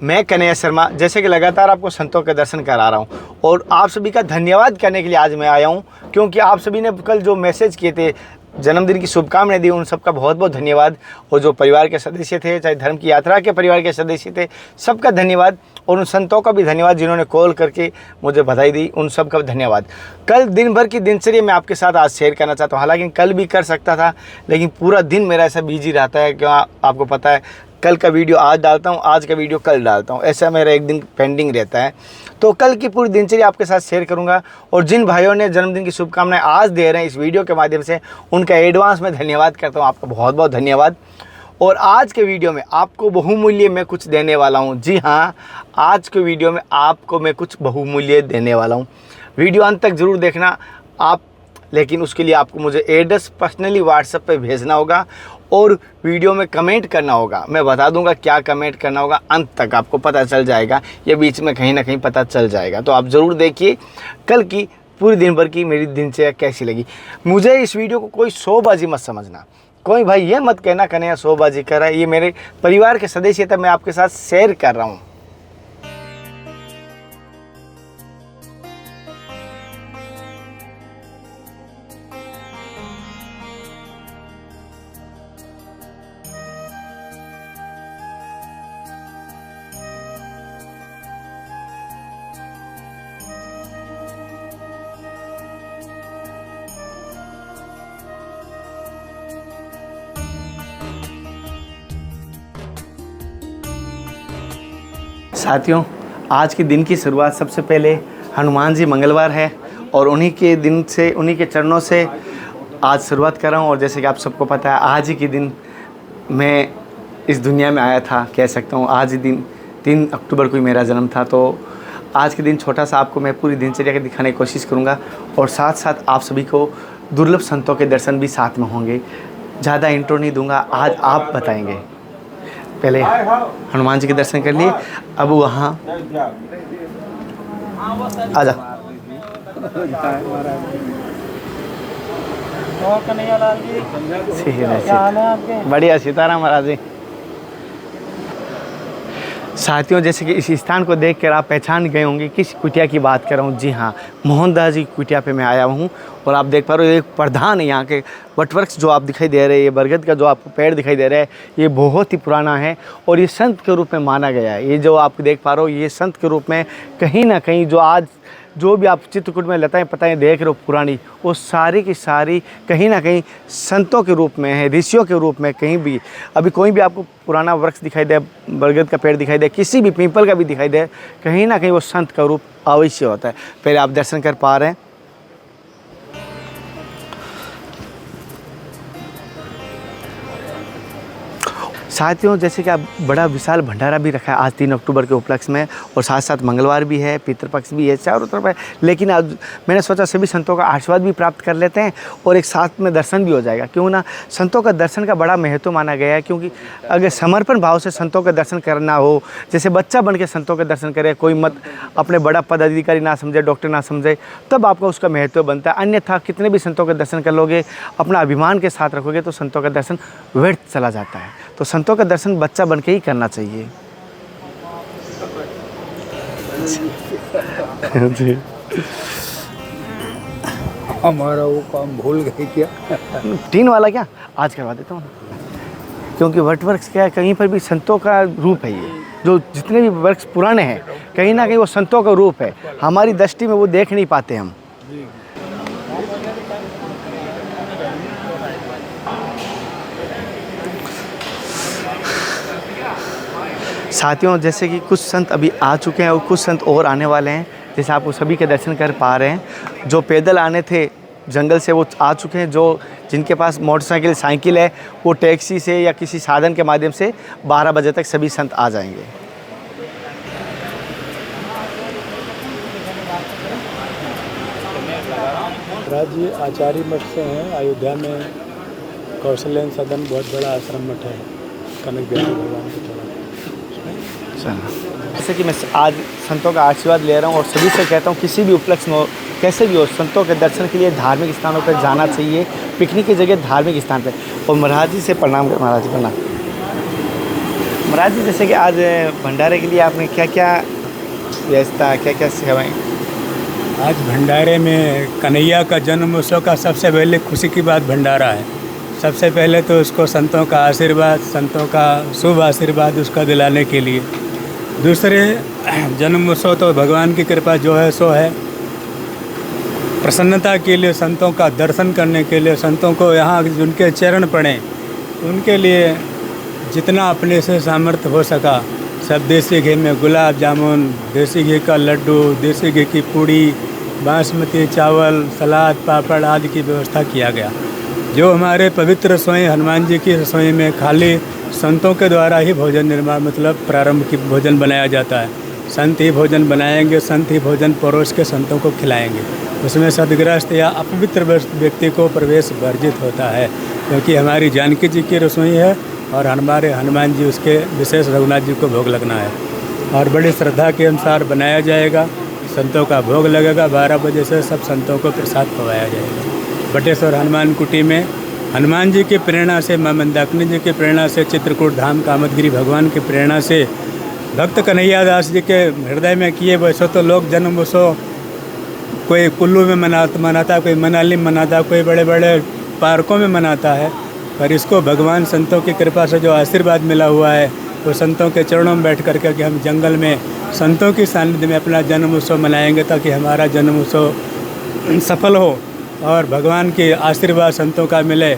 मैं कन्हैया शर्मा जैसे कि लगातार आपको संतों के दर्शन करा रहा हूँ और आप सभी का धन्यवाद करने के लिए आज मैं आया हूँ, क्योंकि आप सभी ने कल जो मैसेज किए थे, जन्मदिन की शुभकामनाएं दी, उन सबका बहुत बहुत धन्यवाद। और जो परिवार के सदस्य थे, चाहे धर्म की यात्रा के परिवार के सदस्य थे, सबका धन्यवाद। और उन संतों का भी धन्यवाद जिन्होंने कॉल करके मुझे बधाई दी, उन सब का धन्यवाद। कल दिन भर की दिनचर्या मैं आपके साथ आज शेयर करना चाहता हूँ। हालांकि कल भी कर सकता था, लेकिन पूरा दिन मेरा ऐसा बिजी रहता है कि आपको पता है, कल का वीडियो आज डालता हूँ, आज का वीडियो कल डालता हूँ, ऐसा मेरा एक दिन पेंडिंग रहता है। तो कल की पूरी दिनचर्या आपके साथ शेयर करूँगा। और जिन भाइयों ने जन्मदिन की शुभकामनाएं आज दे रहे हैं इस वीडियो के माध्यम से, उनका एडवांस में धन्यवाद करता हूँ, आपका बहुत बहुत धन्यवाद। और आज के वीडियो में आपको बहुमूल्य मैं कुछ देने वाला हूँ। जी हाँ, आज के वीडियो में आपको मैं कुछ बहुमूल्य देने वाला हूँ। वीडियो अंत तक ज़रूर देखना आप, लेकिन उसके लिए आपको मुझे एड्रेस पर्सनली व्हाट्सएप पे भेजना होगा और वीडियो में कमेंट करना होगा। मैं बता दूंगा क्या कमेंट करना होगा, अंत तक आपको पता चल जाएगा, ये बीच में कहीं ना कहीं पता चल जाएगा। तो आप ज़रूर देखिए कल की पूरी दिन भर की मेरी दिनचर्या कैसी लगी। मुझे इस वीडियो को कोई शोबाजी मत समझना, कोई भाई ये मत कहना कन्हैया शोबाजी कर रहा है, ये मेरे परिवार के सदस्य थे, मैं आपके साथ शेयर कर रहा हूँ। साथियों, आज के दिन की शुरुआत सबसे पहले हनुमान जी मंगलवार है और उन्हीं के दिन से, उन्हीं के चरणों से आज शुरुआत कर रहा हूँ। और जैसे कि आप सबको पता है, आज ही के दिन मैं इस दुनिया में आया था, कह सकता हूँ आज ही दिन 3 अक्टूबर को ही मेरा जन्म था। तो आज के दिन छोटा सा आपको मैं पूरी दिनचर्या के दिखाने की कोशिश करूँगा और साथ साथ आप सभी को दुर्लभ संतों के दर्शन भी साथ में होंगे। ज़्यादा इंट्रो नहीं दूँगा, आज आप बताएँगे। पहले हनुमान जी के दर्शन कर लिए, अब वहाँ आजा। बढ़िया, सीताराम महाराज जी। साथियों, जैसे कि इस स्थान को देखकर आप पहचान गए होंगे किस कुटिया की बात कर रहा हूँ। जी हाँ, मोहनदास जी कुटिया पे मैं आया हूँ और आप देख पा रहे हो एक प्रधान है यहाँ के। वटवृक्ष जो आप दिखाई दे रहे हैं, ये बरगद का जो आपको पेड़ दिखाई दे रहा है, ये बहुत ही पुराना है और ये संत के रूप में माना गया है। ये जो आप देख पा रहे हो, ये संत के रूप में कहीं ना कहीं जो आज जो भी आप चित्रकूट में लताएं पताएं देख रहे हो पुरानी, वो सारी की सारी कहीं ना कहीं संतों के रूप में है, ऋषियों के रूप में। कहीं भी अभी कोई भी आपको पुराना वृक्ष दिखाई दे, बरगद का पेड़ दिखाई दे, किसी भी पीपल का भी दिखाई दे, कहीं ना कहीं वो संत का रूप अवश्य होता है। पहले आप दर्शन कर पा रहे हैं। साथियों, जैसे कि आप बड़ा विशाल भंडारा भी रखा है आज 3 अक्टूबर के उपलक्ष्य में, और साथ साथ मंगलवार भी है, पितृपक्ष भी है, चारों तरफ है। लेकिन आज मैंने सोचा सभी संतों का आशीर्वाद भी प्राप्त कर लेते हैं और एक साथ में दर्शन भी हो जाएगा। क्यों ना, संतों का दर्शन का बड़ा महत्व माना गया है। क्योंकि अगर समर्पण भाव से संतों का दर्शन करना हो, जैसे बच्चा बन के संतों का दर्शन करे, कोई मत अपने बड़ा पदाधिकारी ना समझे, डॉक्टर ना समझे, तब आपका उसका महत्व बनता है। अन्यथा कितने भी संतों का दर्शन कर लोगे, अपना अभिमान के साथ रखोगे, तो संतों का दर्शन व्यर्थ चला जाता है। तो संतों का दर्शन बच्चा बन के ही करना चाहिए। जी, हमारा वो काम भूल गए क्या? 3 वाला क्या आज करवा देता हूँ, क्योंकि वटवृक्ष क्या है, कहीं पर भी संतों का रूप है। ये जो जितने भी वृक्ष पुराने हैं, कहीं ना कहीं वो संतों का रूप है। हमारी दृष्टि में वो देख नहीं पाते हम। साथियों, जैसे कि कुछ संत अभी आ चुके हैं और कुछ संत और आने वाले हैं, जैसे आप वो सभी के दर्शन कर पा रहे हैं। जो पैदल आने थे जंगल से, वो आ चुके हैं। जो जिनके पास मोटरसाइकिल, साइकिल है, वो टैक्सी से या किसी साधन के माध्यम से 12 बजे तक सभी संत आ जाएंगे। राज्य आचार्य मठ से हैं। अयोध्या में कौशल्यायन सदन बहुत बड़ा आश्रम मठ है, कनक बिहारी भगवान के थोड़ा। जैसे कि मैं आज संतों का आशीर्वाद ले रहा हूँ और सभी से कहता हूँ, किसी भी उपलक्ष्य में हो, कैसे भी हो, संतों के दर्शन के लिए धार्मिक स्थानों पर जाना चाहिए। पिकनिक की जगह धार्मिक स्थान पर। और महाराज जी से प्रणाम कर, महाराज जी प्रणाम। महाराज जी, जैसे कि आज भंडारे के लिए आपने क्या क्या व्यवस्था, क्या क्या सेवाएं? आज भंडारे में कन्हैया का जन्म उत्सव का सबसे पहले खुशी की बात भंडारा है। सबसे पहले तो उसको संतों का आशीर्वाद, संतों का शुभ आशीर्वाद उसका दिलाने के लिए। दूसरे जन्म उत्सव तो भगवान की कृपा जो है सो है। प्रसन्नता के लिए, संतों का दर्शन करने के लिए, संतों को यहाँ उनके चरण पड़ें, उनके लिए जितना अपने से सामर्थ्य हो सका सब देसी घी में गुलाब जामुन, देसी घी का लड्डू, देसी घी की पूड़ी, बासमती चावल, सलाद, पापड़ आदि की व्यवस्था किया गया। जो हमारे पवित्र रसोई हनुमान जी की रसोई में खाली संतों के द्वारा ही भोजन निर्माण मतलब प्रारंभ की भोजन बनाया जाता है। संत ही भोजन बनाएंगे, संत ही भोजन परोस के संतों को खिलाएंगे। उसमें सदग्रस्त या अपवित्र व्यक्ति को प्रवेश वर्जित होता है, क्योंकि हमारी जानकी जी की रसोई है और हमारे हनुमान जी उसके विशेष रघुनाथ जी को भोग लगना है और बड़ी श्रद्धा के अनुसार बनाया जाएगा। संतों का भोग लगेगा। 12 बजे से सब संतों को प्रसाद खवाया जाएगा। बटेश्वर हनुमान कुटी में हनुमान जी की प्रेरणा से, माँ मंदाकिनी जी की प्रेरणा से, चित्रकूट धाम कामदगिरी भगवान की प्रेरणा से, भक्त कन्हैया दास जी के हृदय में किए। वैसे तो लोग जन्म उत्सव कोई कुल्लू में मनाता, कोई मनाली में मनाता, कोई बड़े बड़े पार्कों में मनाता है, पर इसको भगवान संतों की कृपा से जो आशीर्वाद मिला हुआ है वो संतों के चरणों में बैठ कर के हम जंगल में संतों की सानिध्य में अपना जन्म उत्सव मनाएंगे, ताकि हमारा जन्म उत्सव सफल हो और भगवान के आशीर्वाद संतों का मिले।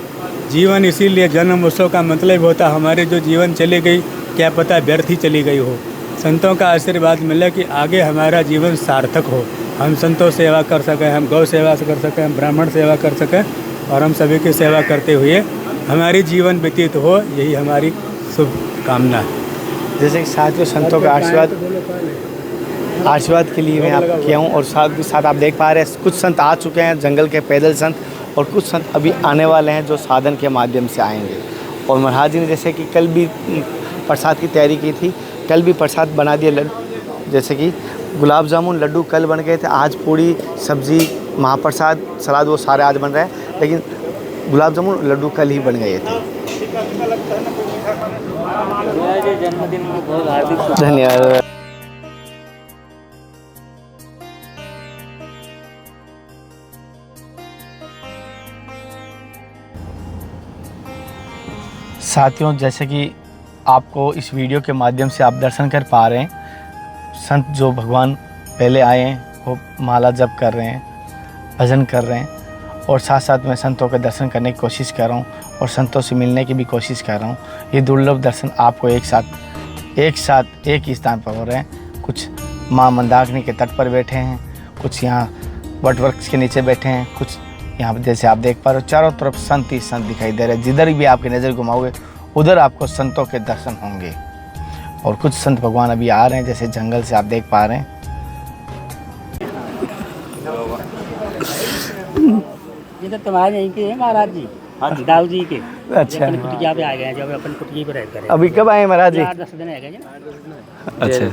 जीवन इसीलिए जन्म उत्सव का मतलब होता, हमारे जो जीवन चली गई क्या पता व्यर्थ ही चली गई हो। संतों का आशीर्वाद मिले कि आगे हमारा जीवन सार्थक हो, हम संतों सेवा कर सकें, हम गौ सेवा कर सकें, हम ब्राह्मण सेवा कर सकें और हम सभी की सेवा करते हुए हमारी जीवन व्यतीत हो, यही हमारी शुभ कामना है। जैसे कि साथियों, संतों का आशीर्वाद के लिए मैं आप किया हूँ और साथ ही साथ आप देख पा रहे हैं कुछ संत आ चुके हैं, जंगल के पैदल संत, और कुछ संत अभी आने वाले हैं जो साधन के माध्यम से आएंगे। और महाराज जी ने जैसे कि कल भी प्रसाद की तैयारी की थी, कल भी प्रसाद बना दिया, जैसे कि गुलाब जामुन लड्डू कल बन गए थे, आज पूड़ी सब्जी महाप्रसाद सलाद वो सारे आज बन रहे हैं, लेकिन गुलाब जामुन लड्डू कल ही बन गए थे। जन्मदिन में बहुत हार्दिक धन्यवाद। साथियों, जैसे कि आपको इस वीडियो के माध्यम से आप दर्शन कर पा रहे हैं, संत जो भगवान पहले आए हैं वो माला जप कर रहे हैं, भजन कर रहे हैं, और साथ साथ मैं संतों के दर्शन करने की कोशिश कर रहा हूँ और संतों से मिलने की भी कोशिश कर रहा हूँ। ये दुर्लभ दर्शन आपको एक साथ एक ही स्थान पर हो रहे हैं। कुछ माँ मंदाकिनी के तट पर बैठे हैं, कुछ यहाँ वटवृक्ष के नीचे बैठे हैं, कुछ यहाँ पर जैसे आप देख पा रहे हो चारों तरफ संत ही संत दिखाई दे रहे हैं। जिधर भी आपकी नज़र घुमाओगे उधर आपको संतों के दर्शन होंगे। और कुछ संत भगवान अभी आ रहे हैं, जैसे जंगल से आप देख पा रहे हैं। ये तो तुम्हारे यहीं के हैं महाराज जी, दाऊ जी के। अच्छा, अपनी कुटिया पे आ गए हैं, जब अपन कुटिया पे रहते हैं। अभी कब आए महाराज जी? 8-10 दिन है गए। अच्छा,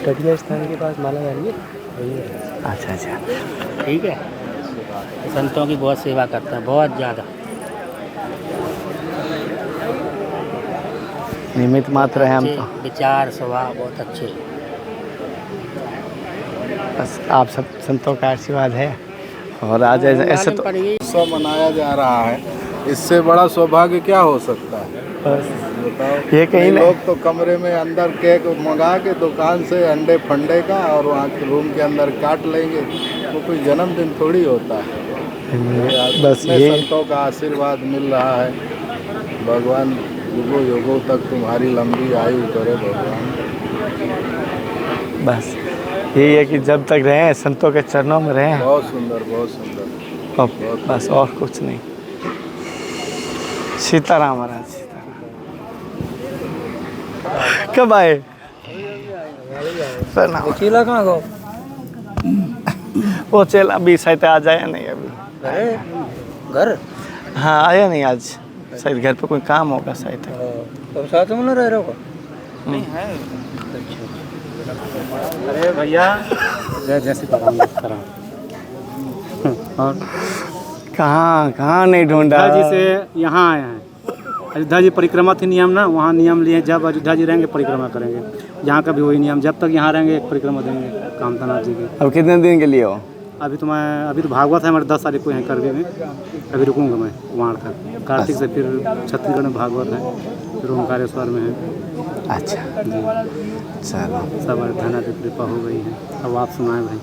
कटिया स्थान के पास माला जाएंगे। अच्छा अच्छा, ठीक है। संतों की बहुत सेवा करते हैं, बहुत ज़्यादा। निमित्त मात्र है हम तो। विचार स्वभाव बहुत अच्छे। बस आप सब संतों का आशीर्वाद है। और आज ऐसा तो उत्सव मनाया जा रहा है, इससे बड़ा सौभाग्य क्या हो सकता है? बताओ। ये कहीं लोग तो कमरे में अंदर केक मंगा के दुकान से अंडे फंडे का और वहाँ के रूम के अंदर काट लेंगे, वो कोई जन्मदिन थोड़ी होता है। बस ये संतों का आशीर्वाद मिल रहा है। भगवान युगों युगों तक तुम्हारी लंबी आयु करे भगवान। बस यही है कि जब तक रहें संतों के चरणों में रहें। बहुत सुंदर, बहुत सुंदर। बस और कुछ नहीं। सीताराम महाराज, सीताराम। कब आए? चीला कहाँ गो? वो चेला अभी शायद आ जाए नहीं अभी। घर? हाँ, आया नहीं आज, शायद घर पे कोई काम होगा शायद। तो साथ में ना रह रहे हो? नहीं है। अरे भैया जैसे करा। और कहाँ नहीं ढूंढा जी से यहाँ आए हैं। अयोध्या जी परिक्रमा थी नियम ना, वहाँ नियम लिए जब अयोध्या जी रहेंगे परिक्रमा करेंगे। यहाँ का भी वही नियम, जब तक यहाँ रहेंगे एक परिक्रमा देंगे कामतानाथ जी की। अब कितने दिन के लिए हो? अभी तो भागवत है हमारे 10 तारीख को यहाँ करवे में, अभी रुकूंगा मैं वहाँ तक। कार्तिक से फिर छत्तीसगढ़ में भागवत है, फिर ओंकारेश्वर में है। अच्छा जी चलो, सब अयोध्या की कृपा हो गई है। अब आप सुनाए भाई।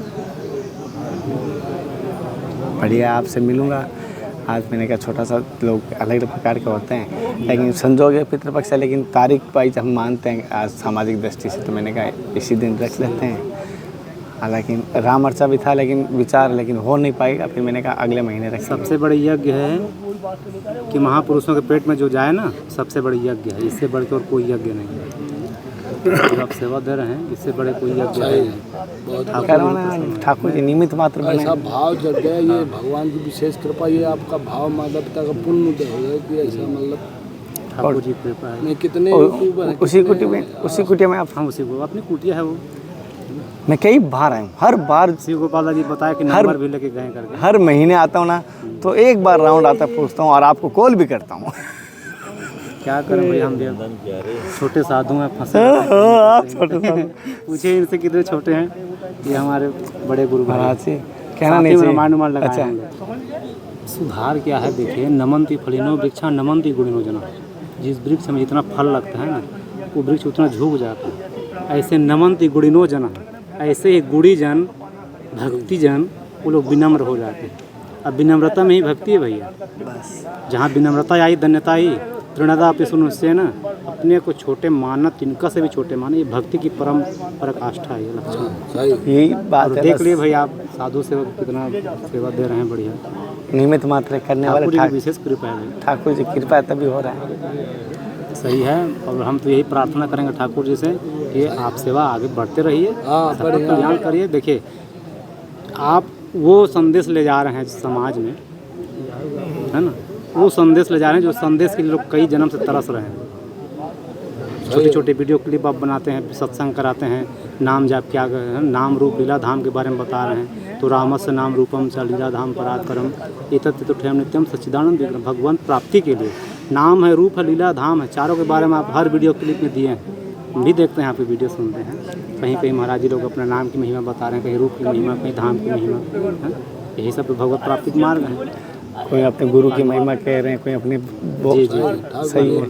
बढ़िया, आपसे मिलूँगा। आज मैंने कहा छोटा सा लोग अलग अलग प्रकार के होते हैं, लेकिन संजोग है पितृपक्ष है, लेकिन तारीख वाइज हम मानते हैं आज सामाजिक दृष्टि से, तो मैंने कहा इसी दिन रख लेते हैं। हालांकि राम अर्चा भी था लेकिन विचार हो नहीं पाएगा, फिर मैंने कहा अगले महीने रखेंगे। सबसे बड़ी यज्ञ है कि महापुरुषों के पेट में जो जाए ना, सबसे बड़ी यज्ञ है। इससे बढ़ के और कोई यज्ञ नहीं है। जो आप सेवा दे रहे हैं, इससे बड़े कोई यज्ञ नहीं है। ठाकुर जी निमित्त मात्र बने। ऐसा भाव जग गया, ये भगवान की विशेष कृपा, ये आपका भाव माता पिता का पुण्य उदय हो गया कि ऐसा मतलब ठाकुर जी कृपा है। नहीं कितने यूट्यूबर हैं, उसी कुटिया में आप? हाँ, उसी को अपनी कुटिया है वो। मैं कई बार आया हूँ, हर बार शिव गोपाल जी बताया कि नंबर भी लेके गए करके। हर महीने आता हूँ ना, तो एक बार राउंड आता पूछता हूँ और आपको कॉल भी करता हूँ। क्या करें भाई, हम भी छोटे साधु हैं, फंसे आप छोटे साधु। पूछे इनसे कितने छोटे हैं, ये हमारे बड़े गुरु महाराज जी कहना नहीं चाहिए। रामायण लगाए होंगे। सुधार क्या है देखिए, नमंती फलिनो वृक्षा नमंती गुणिनो जना। जिस वृक्ष में जितना फल लगता है ना, वो वृक्ष उतना झुक जाता है। ऐसे नमंती गुणिनो जना, ऐसे ही गुड़ी जन भक्ति जन वो लोग विनम्र हो जाते हैं। अब विनम्रता में ही भक्ति है भैया। जहाँ विनम्रता आई धन्यता आई। तृणदा पे सुनसे ना, अपने को छोटे मानना, तिनका से भी छोटे माना, ये भक्ति की परम पराकाष्ठा है, ये लक्षण। यही बात है। देख लिए भाई आप साधु सेवक कितना सेवा दे रहे हैं, बढ़िया। निमित्त मात्र करने वाले ठाकुर जी की विशेष कृपा है भाई। ठाकुर जी की कृपा तभी हो रहा है। सही है, और हम तो यही प्रार्थना करेंगे ठाकुर जी से कि आप सेवा आगे बढ़ते रहिए, सबका कल्याण करिए। देखिए आप वो संदेश ले जा रहे हैं समाज में, है ना, वो संदेश ले जा रहे हैं जो संदेश के लिए लोग कई जन्म से तरस रहे हैं। छोटे छोटे वीडियो क्लिप आप बनाते हैं, सत्संग कराते हैं, नाम जाप क्या है, नाम रूप लीला धाम के बारे में बता रहे हैं। तो रामस्य नाम रूपम च लीला धाम परात्परम एतत् तथैव नित्यम सच्चिदानंद विग्रहम। भगवंत प्राप्ति के लिए नाम है, रूप है, लीला धाम है, चारों के बारे में आप हर वीडियो क्लिप में दिए हैं। हम भी देखते हैं, यहाँ पे वीडियो सुनते हैं। कहीं कहीं महाराज जी लोग अपने नाम की महिमा बता रहे हैं, कहीं रूप की महिमा, कहीं धाम की महिमा, है? यही सब तो भगवत प्राप्ति के मार्ग हैं। कोई अपने गुरु की महिमा कह रहे हैं, कोई अपने जी सही है।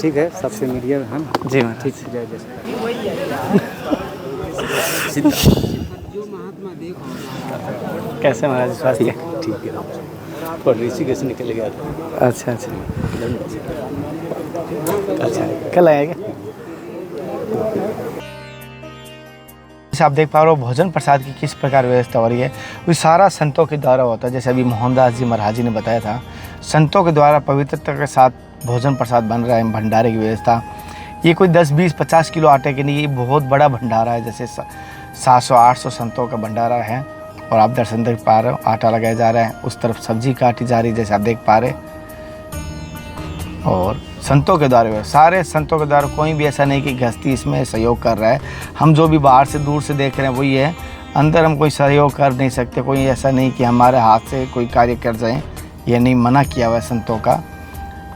ठीक है, सबसे मिलिए, है ना? जी ठीक, जय जय। कैसे महाराज स्वास्थ्य? ठीक है। और ऋषिकेश निकल गया था। अच्छा कल आएगा। जैसे आप देख पा रहे हो भोजन प्रसाद की किस प्रकार व्यवस्था हो रही है, वो सारा संतों के द्वारा होता है। जैसे अभी मोहनदास जी महाराज जी ने बताया था, संतों के द्वारा पवित्रता के साथ भोजन प्रसाद बन रहा है। भंडारे की व्यवस्था, ये कोई 10, 20, 50 किलो आटे की नहीं, ये बहुत बड़ा भंडारा है। जैसे 700-800 संतों का भंडारा है और आप दर्शन देख पा रहे हो। आटा लगाया जा रहा है, उस तरफ सब्जी काटी जा रही है, जैसे आप देख पा रहे। और संतों के द्वारा, सारे संतों के द्वारा, कोई भी ऐसा नहीं कि गृहस्थी इसमें सहयोग कर रहा है। हम जो भी बाहर से दूर से देख रहे हैं वही है, अंदर हम कोई सहयोग कर नहीं सकते। कोई ऐसा नहीं कि हमारे हाथ से कोई कार्य कर जाए, ये नहीं मना किया हुआ है संतों का।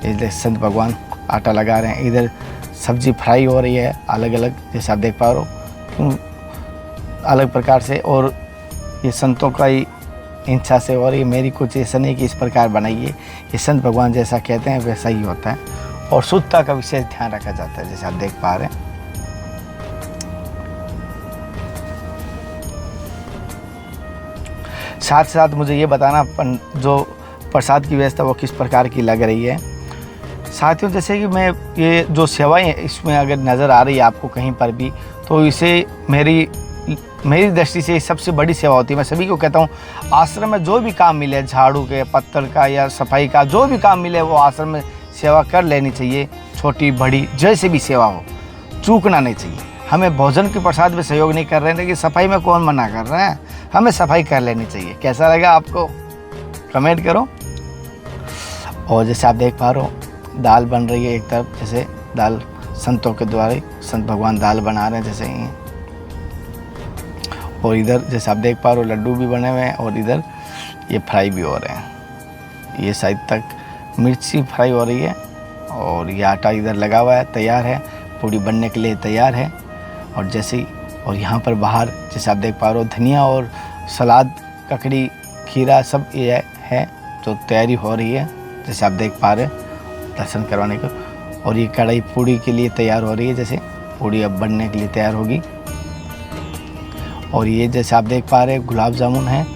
इसलिए संत भगवान आटा लगा रहे हैं। इधर सब्जी फ्राई हो रही है अलग अलग, जैसे आप देख पा रहे हो, अलग प्रकार से। और ये संतों का ही इच्छा से हो रही है, मेरी कुछ ऐसा नहीं कि इस प्रकार बनाइए। ये संत भगवान जैसा कहते हैं वैसा ही होता है। और शुद्धता का विशेष ध्यान रखा जाता है, जैसे आप देख पा रहे हैं। साथ साथ मुझे ये बताना जो प्रसाद की व्यवस्था वो किस प्रकार की लग रही है। साथियों, जैसे कि मैं ये जो सेवाएं हैं इसमें अगर नज़र आ रही है आपको कहीं पर भी, तो इसे मेरी दृष्टि से सबसे बड़ी सेवा होती है। मैं सभी को कहता हूँ, आश्रम में जो भी काम मिले, झाड़ू के, पत्थर का या सफाई का, जो भी काम मिले वो आश्रम में सेवा कर लेनी चाहिए। छोटी बड़ी जैसे भी सेवा हो, चूकना नहीं चाहिए। हमें भोजन के प्रसाद में सहयोग नहीं कर रहे हैं, लेकिन सफाई में कौन मना कर रहा है, हमें सफाई कर लेनी चाहिए। कैसा लगा आपको, कमेंट करो। और जैसे आप देख पा रहे हो दाल बन रही है एक तरफ, जैसे दाल संतों के द्वारा संत भगवान दाल बना रहे हैं जैसे ही। और इधर जैसे आप देख पा रहे हो लड्डू भी बने हुए हैं और इधर ये फ्राई भी हो रहे हैं। ये साइड तक मिर्ची फ्राई हो रही है और ये आटा इधर लगा हुआ है, तैयार है, पूड़ी बनने के लिए तैयार है। और जैसे और यहाँ पर बाहर जैसे आप देख पा रहे हो धनिया और सलाद, ककड़ी, खीरा सब ये है जो तैयारी हो रही है, जैसे आप देख पा रहे हैं दर्शन करवाने को। और ये कढ़ाई पूड़ी के लिए तैयार हो रही है, जैसे पूड़ी अब बनने के लिए तैयार होगी। और ये जैसे आप देख पा रहे हैं गुलाब जामुन है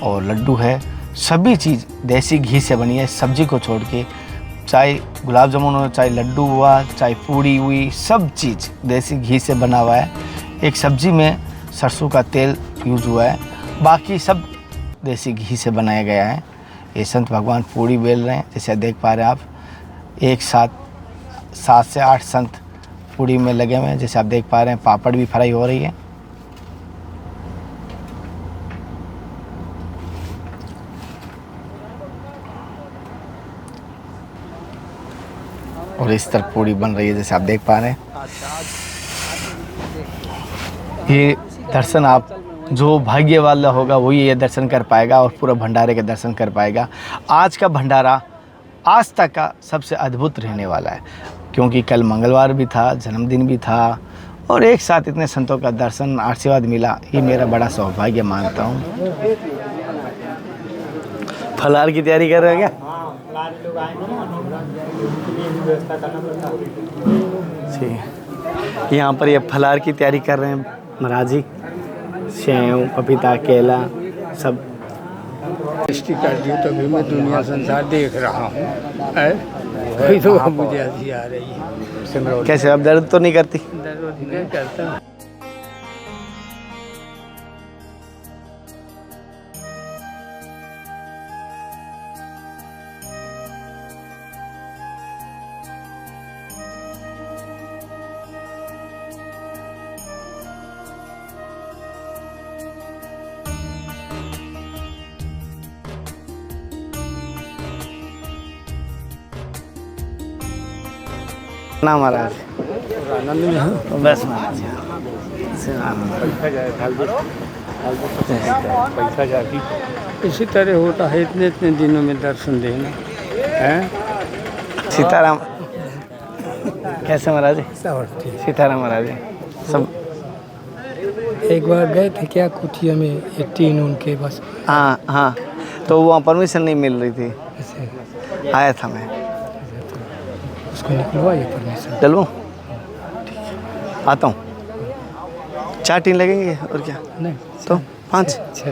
और लड्डू है, सभी चीज़ देसी घी से बनी है, सब्जी को छोड़ के। चाहे गुलाब जामुन हो, चाहे लड्डू हुआ, चाहे पूड़ी हुई, सब चीज़ देसी घी से बना हुआ है। एक सब्जी में सरसों का तेल यूज हुआ है, बाकी सब देसी घी से बनाया गया है। ये संत भगवान पूड़ी बेल रहे हैं, जैसे देख पा रहे हैं आप। एक साथ 7 से 8 संत पूड़ी में लगे हुए हैं, जैसे आप देख पा रहे हैं। पापड़ भी फ्राई हो रही है। और इस तरह पूड़ी बन रही है, जैसे आप देख पा रहे हैं। ये दर्शन आप जो भाग्य वाला होगा वही ये दर्शन कर पाएगा और पूरा भंडारे के दर्शन कर पाएगा। आज का भंडारा आज तक का सबसे अद्भुत रहने वाला है, क्योंकि कल मंगलवार भी था, जन्मदिन भी था और एक साथ इतने संतों का दर्शन आशीर्वाद मिला, ये मेरा बड़ा सौभाग्य मानता हूँ। फलाहार की तैयारी कर रहे हैं क्या? यहाँ पर ये फलाहार की तैयारी कर रहे हैं महाराज जी। सेव, पपीता, केला सब दृष्टि कर दी तो भी मैं दुनिया संसार देख रहा हूँ, कोई तो मुझे हंसी आ रही है। कैसे, अब दर्द तो नहीं करती? दर्द नहीं करता। ना महाराज, आनंद में हूँ बस महाराज पैसा जाती इसी तरह होता है। इतने इतने दिनों में दर्शन देना है। सीताराम कैसे महाराज जी? सब ठीक। सीताराम महाराज जी सब। एक बार गए थे क्या कुटिया में, 18 उनके बस। हाँ हाँ, तो वहाँ परमिशन नहीं मिल रही थी, ऐसे आया था मैं। उसको निकलवाइए परमिशन। चलो आता हूँ। 4 टीन लगेंगे और क्या, नहीं तो 5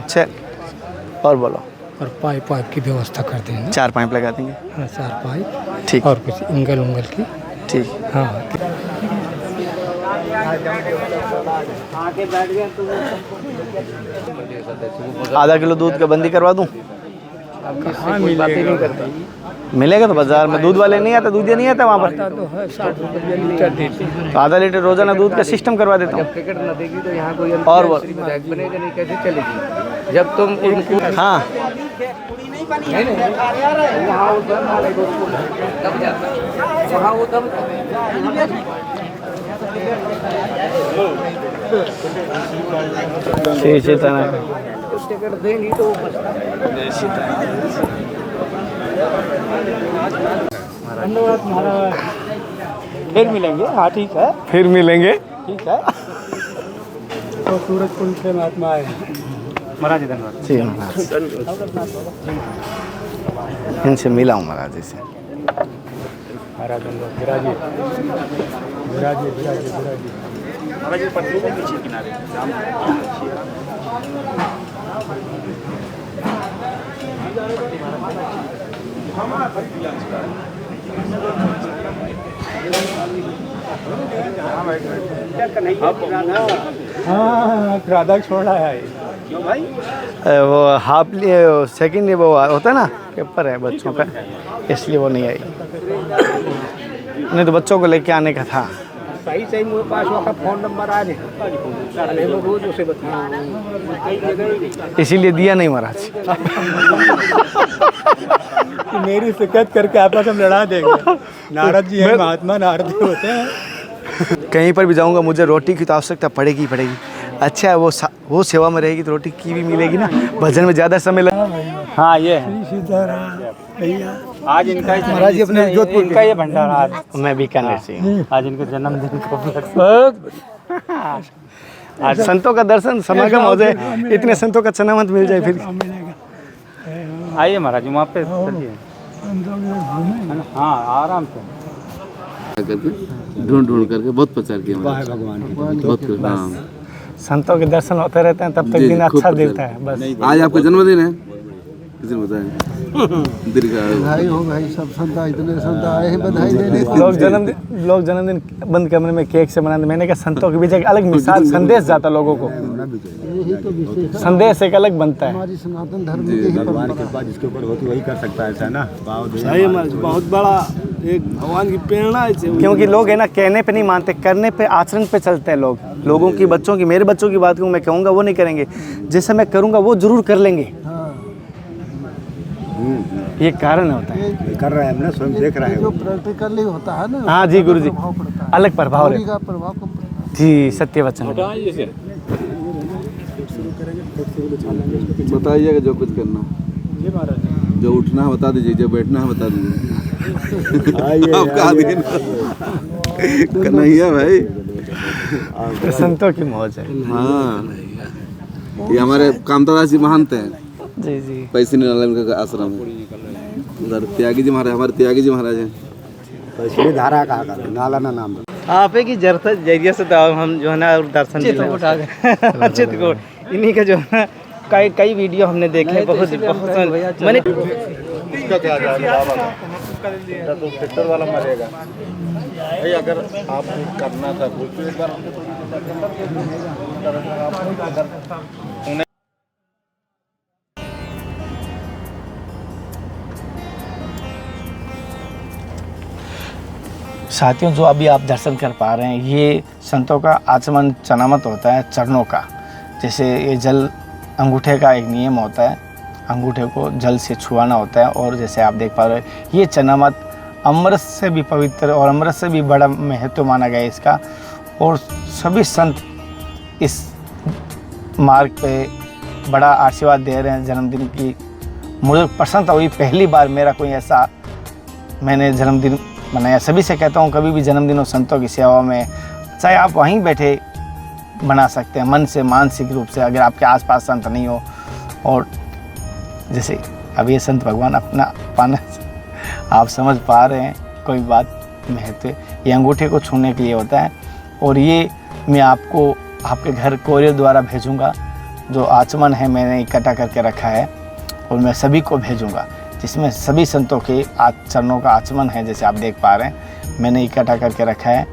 6 और बोलो। और पाइप की व्यवस्था कर देना। 4 पाइप लगा देंगे। हाँ 4 पाइप, ठीक। और कुछ इंगल उंगल की। ठीक। हाँ आधा किलो दूध का बंदी करवा दूँ? कहाँ मिलेगा? मिलेगा तो बाजार में दूध वाले नहीं आते, दूध नहीं आता वहाँ पर, तो है 60 रुपये लीटर देते हैं। तो आधा लीटर रोजाना दूध का सिस्टम करवा देता हूँ। टिकट न देगी तो यहाँ कोई और बोल। बनेगा नहीं, कैसे चलेगी जब तुम हाँ टिकट देंगी तो फिर मिलेंगे। हाँ ठीक है, फिर मिलेंगे। ठीक है। तो सूरज कुंड से महात्मा आए महाराज, धन्यवाद। ठीक है महाराज, इनसे मिला हूँ महाराज जी से। महाराज विराजिए विराजिए विराजिए विराजिए। हाँ राधा छोड़ा है। वो हाफ सेकंड वो होता है ना, पेपर है बच्चों का, इसलिए वो नहीं आई, नहीं तो बच्चों को लेके आने का था। सही सही मेरे पास वहाँ फोन नंबर आ रहे, रोज उसे बता, इसीलिए दिया नहीं महाराज। मेरी शिकायत करके आपस में लड़ा देंगे। नारद जी हैं, महात्मा नारद जी होते हैं। कहीं पर भी जाऊंगा मुझे रोटी की तो आवश्यकता पड़ेगी ही पड़ेगी। अच्छा है वो वो सेवा में रहेगी तो रोटी की भी मिलेगी ना। भजन में ज़्यादा समय लग। हाँ ये आज इनका महाराज जी अपने जोधपुर का ये भंडारा आज मैं बीकानेर से हूँ। आज इनके जन्मदिन को आज संतों का दर्शन समागम हो जाए, इतने संतों का चनामत मिल जाए फिर। आइए महाराज जी वहाँ पे चलिए। हाँ आराम से करके ढूंढ करके बहुत प्रचार किया भगवान बहुत। हाँ संतों के दर्शन होते रहते हैं तब तक जी, दिन खूब अच्छा प्रचार। देता है बस। आज आपका जन्मदिन है, किसी ने बताया दीर्घायु बधाई हो भाई, सब संता इतने संता आए हैं बधाई देने। लोग जन्मदिन बंद कमरे में केक से मनाते। मैंने कहा संतों के बीच एक अलग मिसाल संदेश जाता लोगों को, संदेश एक अलग बनता है। हमारी सनातन धर्म की भगवान की कृपा जिसके ऊपर होती वही कर सकता है, ऐसा ना। सही महाराज, बहुत बड़ा एक भगवान की प्रेरणा है। क्योंकि लोग है ना कहने पे नहीं मानते, करने पे आचरण पे चलते हैं लोग। लोगों की बच्चों की, मेरे बच्चों की बात करूँ, मैं कहूँगा वो नहीं करेंगे, जैसे मैं करूँगा वो जरूर कर लेंगे। ये कारण होता है। कर रहे हैं हमने, स्वयं देख रहे हैं। जो प्रैक्टिकली होता है ना, हाँ जी गुरु जी, अलग प्रभाव थोड़ी रहता का प्रभाव कम पड़ता है जी, सत्य वचन। बताइएगा जो कुछ करना, जो उठना है बता दीजिए, जो बैठना है बता दीजिए। आपका दिन नहीं है भाई। संतों की मौज है। हाँ ये हमारे कामतादास जी महंत हैं, जी जी। पैसे नारायण का आश्रम है उधर। त्यागी जी महाराज, हमारे त्यागी जी महाराज हैं। पैसे धारा कहा कर नाला ना नाम। आप ही की जरिए से तो हम जो है ना दर्शन चित्रकूट इन्हीं का जो है ना कई वीडियो हमने देखे, बहुत मैंने ट्रैक्टर वाला मरेगा भाई। अगर आपको करना था कुछ तो एक बार साथियों, जो अभी आप दर्शन कर पा रहे हैं, ये संतों का आचमन चनामत होता है चरणों का। जैसे ये जल अंगूठे का एक नियम होता है, अंगूठे को जल से छुआना होता है। और जैसे आप देख पा रहे हैं, ये चनामत अमृत से भी पवित्र और अमृत से भी बड़ा महत्व माना गया है इसका। और सभी संत इस मार्ग पे बड़ा आशीर्वाद दे रहे हैं जन्मदिन की। मुझे प्रसन्नता हुई, पहली बार मेरा कोई ऐसा मैंने जन्मदिन मनाया। सभी से कहता हूँ कभी भी जन्मदिन हो संतों की सेवा में, चाहे आप वहीं बैठे मना सकते हैं, मन से, मानसिक रूप से, अगर आपके आसपास संत नहीं हो। और जैसे अब ये संत भगवान अपना पाना आप समझ पा रहे हैं, कोई बात महत्व ये अंगूठे को छूने के लिए होता है। और ये मैं आपको आपके घर कोरियर द्वारा भेजूँगा। जो आचमन है मैंने इकट्ठा करके रखा है और मैं सभी को भेजूँगा, जिसमें सभी संतों के चरणों का आचमन है। जैसे आप देख पा रहे हैं, मैंने इकट्ठा करके रखा है।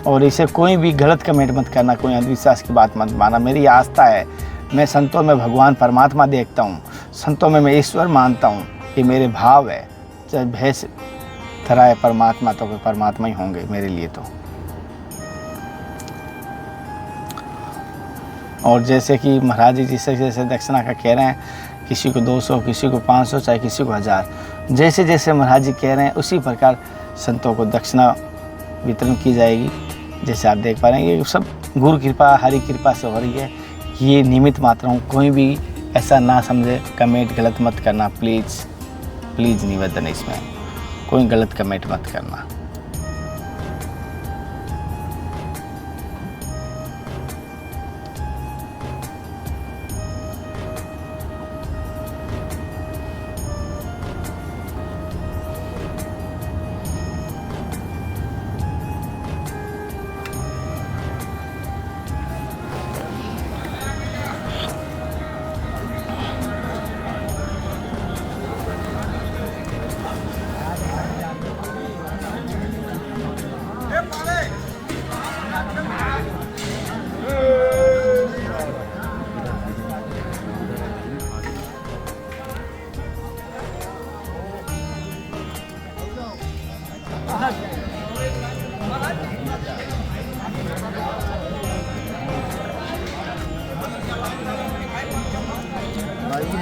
और इसे कोई भी गलत कमेंट मत करना, कोई अंधविश्वास की बात मत माना। मेरी आस्था है, मैं संतों में भगवान परमात्मा देखता हूँ, संतों में मैं ईश्वर मानता हूँ। ये मेरे भाव है। चाहे भैंस धरा है परमात्मा, तो कोई परमात्मा ही होंगे मेरे लिए तो। और जैसे कि महाराज जी जैसे दक्षिणा का कह रहे हैं, किसी को 200, किसी को 500, चाहे किसी को 1000, जैसे जैसे महाराज जी कह रहे हैं उसी प्रकार संतों को दक्षिणा वितरण की जाएगी। जैसे आप देख पा रहे हैं, ये सब गुरु कृपा, हरि कृपा से हो रही है। ये निमित्त मात्र हूँ, कोई भी ऐसा ना समझे, कमेंट गलत मत करना प्लीज़ प्लीज़, निवेदन है इसमें, कोई गलत कमेंट मत करना।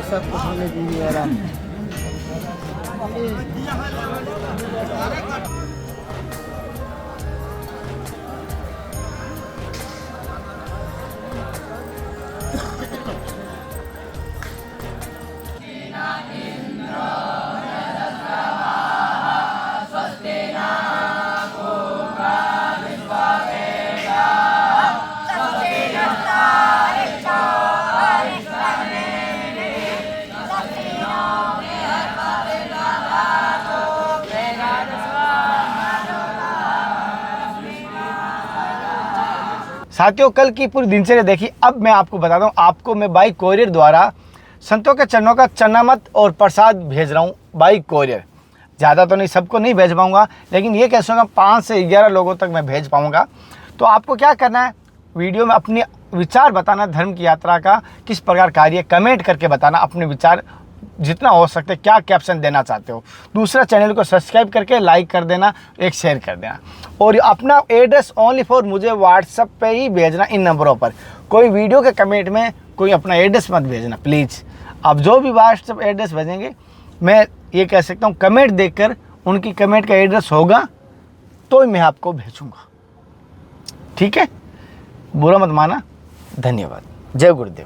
सब कुछ होने दीजिए आराम। साथियों कल की पूरी दिनचर्या देखी। अब मैं आपको बताता हूँ, आपको मैं बाई कोरियर द्वारा संतों के चरणों का चरणामृत और प्रसाद भेज रहा हूँ बाई कोरियर। ज़्यादा तो नहीं, सबको नहीं भेज पाऊँगा, लेकिन ये कह सकूँगा 5 से 11 लोगों तक मैं भेज पाऊँगा। तो आपको क्या करना है, वीडियो में अपने विचार बताना, धर्म की यात्रा का किस प्रकार कार्य, कमेंट करके बताना अपने विचार जितना हो सकता है, क्या कैप्शन देना चाहते हो। दूसरा, चैनल को सब्सक्राइब करके लाइक कर देना, एक शेयर कर देना, और अपना एड्रेस ओनली फॉर मुझे व्हाट्सएप पे ही भेजना इन नंबरों पर। कोई वीडियो के कमेंट में कोई अपना एड्रेस मत भेजना प्लीज़। आप जो भी व्हाट्सएप एड्रेस भेजेंगे, मैं ये कह सकता हूँ कमेंट देखकर उनकी कमेंट का एड्रेस होगा तो मैं आपको भेजूँगा, ठीक है। बुरा मत माना। धन्यवाद। जय गुरुदेव।